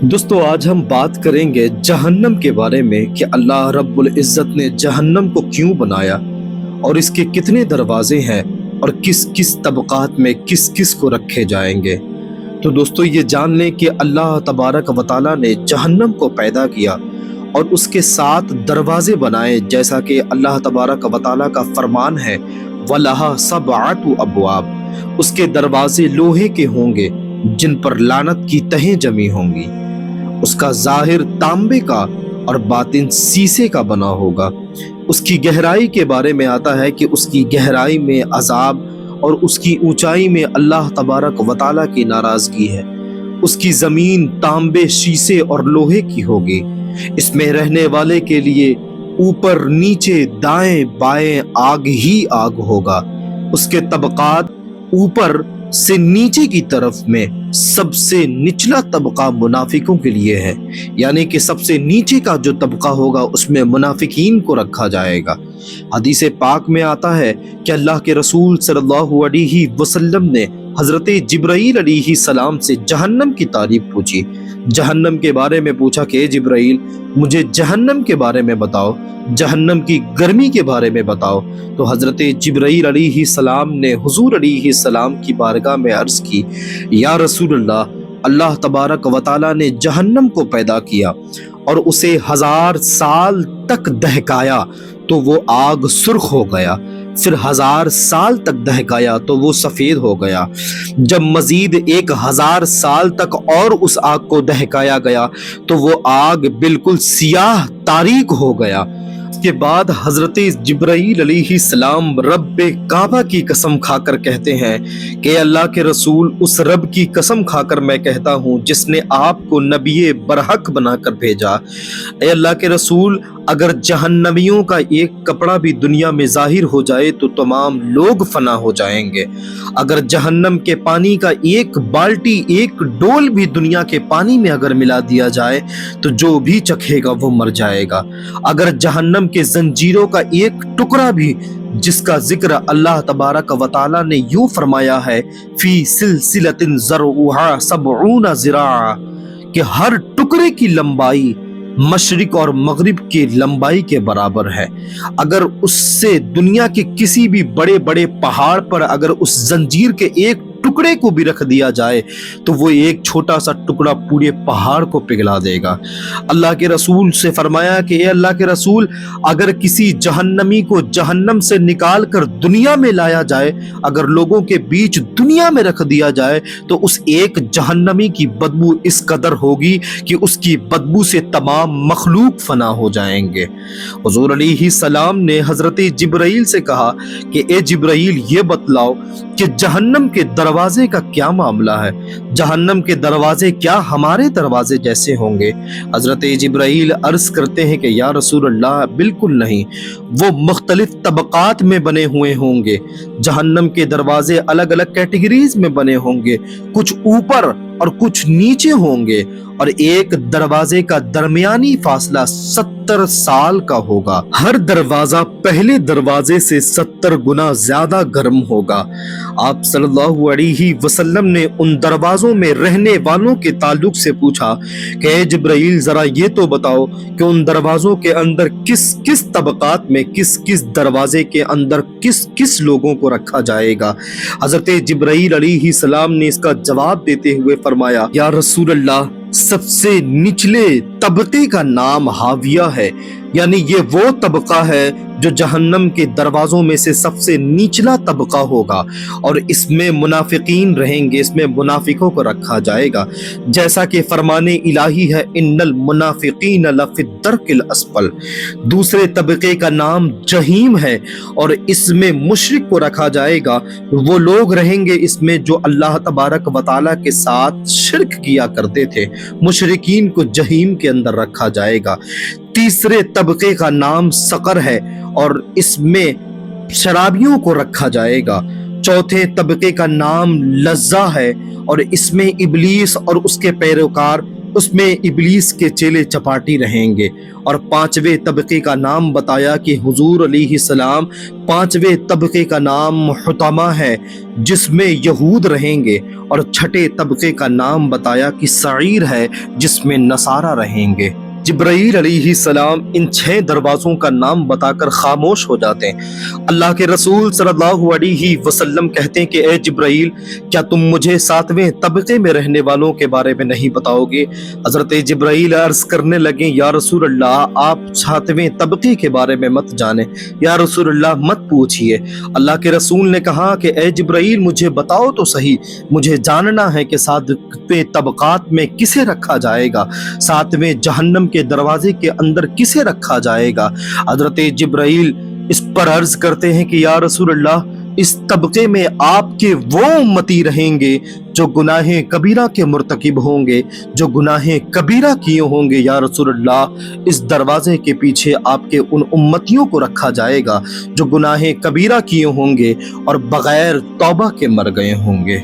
دوستو آج ہم بات کریں گے جہنم کے بارے میں کہ اللہ رب العزت نے جہنم کو کیوں بنایا اور اس کے کتنے دروازے ہیں اور کس کس طبقات میں کس کس کو رکھے جائیں گے۔ تو دوستو یہ جان لیں کہ اللہ تبارک و تعالیٰ نے جہنم کو پیدا کیا اور اس کے 7 دروازے بنائے، جیسا کہ اللہ تبارک و تعالیٰ کا فرمان ہے وَلَهَا سَبْعَةُ أَبْوَابٍ، اس کے دروازے لوہے کے ہوں گے جن پر لعنت کی تہیں جمی ہوں گی، اس کا ظاہر تانبے کا اور باطن سیسے کا بنا ہوگا۔ اس کی گہرائی کے بارے میں آتا ہے کہ اس کی گہرائی میں عذاب اور اس کی اونچائی میں اللہ تبارک و تعالیٰ کی ناراضگی ہے۔ اس کی زمین تانبے، شیشے اور لوہے کی ہوگی۔ اس میں رہنے والے کے لیے اوپر نیچے دائیں بائیں آگ ہی آگ ہوگا۔ اس کے طبقات اوپر سے نیچے کی طرف میں سب سے نچلا طبقہ منافقوں کے لیے ہے، یعنی کہ سب سے نیچے کا جو طبقہ ہوگا اس میں منافقین کو رکھا جائے گا۔ حدیث پاک میں آتا ہے کہ اللہ کے رسول صلی اللہ علیہ وسلم نے حضرت جبرائیل علیہ السلام سے جہنم کی تعریف پوچھی۔ جہنم کے بارے میں پوچھا کہ اے جبرائیل مجھے جہنم کے بارے میں بتاؤ، جہنم کی گرمی کے بارے میں بتاؤ۔ تو حضرت جبرائیل علیہ السلام نے حضور علیہ السلام کی بارگاہ میں عرض کی، یا رسول اللہ، اللہ تبارک و تعالیٰ نے جہنم کو پیدا کیا اور اسے 1000 سال تک دہکایا تو وہ آگ سرخ ہو گیا، پھر 1000 سال تک دہکایا تو وہ سفید ہو گیا، جب مزید 1000 سال تک اور اس آگ کو دہکایا گیا تو وہ آگ بالکل سیاہ تاریک ہو گیا۔ اس کے بعد حضرت جبرائیل علیہ السلام رب کعبہ کی قسم کھا کر کہتے ہیں کہ اللہ کے رسول، اس رب کی قسم کھا کر میں کہتا ہوں جس نے آپ کو نبی برحق بنا کر بھیجا، اے اللہ کے رسول، اگر جہنمیوں کا ایک کپڑا بھی دنیا میں ظاہر ہو جائے تو تمام لوگ فنا ہو جائیں گے۔ اگر جہنم کے پانی کا ایک بالٹی، ایک ڈول بھی دنیا کے پانی میں اگر ملا دیا جائے تو جو بھی چکھے گا وہ مر جائے گا۔ اگر جہنم کے زنجیروں کا ایک ٹکڑا بھی، جس کا ذکر اللہ تبارک و تعالیٰ نے یوں فرمایا ہے فی سلسلۃ ذرعها 70 ذراعا، کہ ہر ٹکڑے کی لمبائی مشرق اور مغرب کی لمبائی کے برابر ہے، اگر اس سے دنیا کے کسی بھی بڑے بڑے پہاڑ پر اگر اس زنجیر کے ایک ٹکڑے کو بھی رکھ دیا جائے تو وہ ایک چھوٹا سا ٹکڑا پورے پہاڑ کو پگھلا دے گا۔ اللہ کے رسول سے فرمایا کہ اے اللہ کے رسول، اگر کسی جہنمی کو جہنم سے نکال کر دنیا میں لایا جائے، اگر لوگوں کے بیچ دنیا میں رکھ دیا جائے تو اس ایک جہنمی کی بدبو اس قدر ہوگی کہ اس کی بدبو سے تمام مخلوق فنا ہو جائیں گے۔ حضور علیہ السلام نے حضرت جبرائیل سے کہا کہ اے جبرائیل یہ بتلاؤ کہ جہنم کے دروازے کا کیا معاملہ ہے، جہنم کے دروازے کیا ہمارے دروازے جیسے ہوں گے؟ حضرت جبرائیل عرض کرتے ہیں کہ یا رسول اللہ بالکل نہیں، وہ مختلف طبقات میں بنے ہوئے ہوں گے۔ جہنم کے دروازے الگ الگ کیٹیگریز میں بنے ہوں گے، کچھ اوپر اور کچھ نیچے ہوں گے، اور ایک دروازے کا درمیانی فاصلہ 70 سال کا ہوگا۔ ہر دروازہ پہلے دروازے سے 70 گنا زیادہ گرم ہوگا۔ آپ صلی اللہ علیہ وسلم نے ان دروازوں میں رہنے والوں کے تعلق سے پوچھا کہ اے جبرائیل ذرا یہ تو بتاؤ کہ ان دروازوں کے اندر کس کس طبقات میں کس کس دروازے کے اندر کس کس لوگوں کو رکھا جائے گا۔ حضرت جبرائیل علیہ السلام نے اس کا جواب دیتے ہوئے فرمایا یا رسول اللہ، سب سے نچلے طبقے کا نام حاویہ ہے، یعنی یہ وہ طبقہ ہے جو جہنم کے دروازوں میں سے سب سے نچلا طبقہ ہوگا، اور اس میں منافقین رہیں گے، اس میں منافقوں کو رکھا جائے گا، جیسا کہ فرمان الہی ہے ان المنافقین لفی الدرک الاسفل۔ دوسرے طبقے کا نام جہیم ہے، اور اس میں مشرک کو رکھا جائے گا، وہ لوگ رہیں گے اس میں جو اللہ تبارک و تعالیٰ کے ساتھ شرک کیا کرتے تھے، مشرکین کو جہیم کے اندر رکھا جائے گا۔ تیسرے طبقے کا نام سقر ہے، اور اس میں شرابیوں کو رکھا جائے گا۔ چوتھے طبقے کا نام لظہ ہے، اور اس میں ابلیس اور اس کے پیروکار اس میں ابلیس کے چیلے چپاٹی رہیں گے، اور پانچویں طبقے کا نام بتایا کہ حضور علیہ السلام پانچویں طبقے کا نام حطمہ ہے جس میں یہود رہیں گے، اور چھٹے طبقے کا نام بتایا کہ سعیر ہے جس میں نصارہ رہیں گے۔ جبرائیل علیہ السلام ان 6 دروازوں کا نام بتا کر خاموش ہو جاتے ہیں۔ اللہ کے رسول صلی اللہ علیہ وسلم کہتے ہیں کہ اے جبرائیل، کیا تم مجھے 7ویں طبقے میں رہنے والوں کے بارے میں نہیں بتاؤ گے؟ حضرت جبرائیل عرض کرنے لگے، یا رسول اللہ، آپ 7ویں طبقے کے بارے میں مت جانیں، یا رسول اللہ مت پوچھئے۔ اللہ کے رسول نے کہا کہ اے جبرائیل، مجھے بتاؤ تو صحیح، مجھے جاننا ہے کہ 7ویں طبقات میں کسے رکھا جائے گا، 7ویں جہنم کے دروازے کے اندر کسے رکھا جائے گا۔ حضرت جبرائیل اس پر عرض کرتے ہیں کہ یا رسول اللہ، اس طبقے میں آپ کے وہ امتی رہیں گے جو گناہ کبیرہ کے مرتکب ہوں گے، جو گناہ کبیرہ کیے ہوں گے۔ یا رسول اللہ، اس دروازے کے پیچھے آپ کے ان امتیوں کو رکھا جائے گا جو گناہ کبیرہ کیے ہوں گے اور بغیر توبہ کے مر گئے ہوں گے۔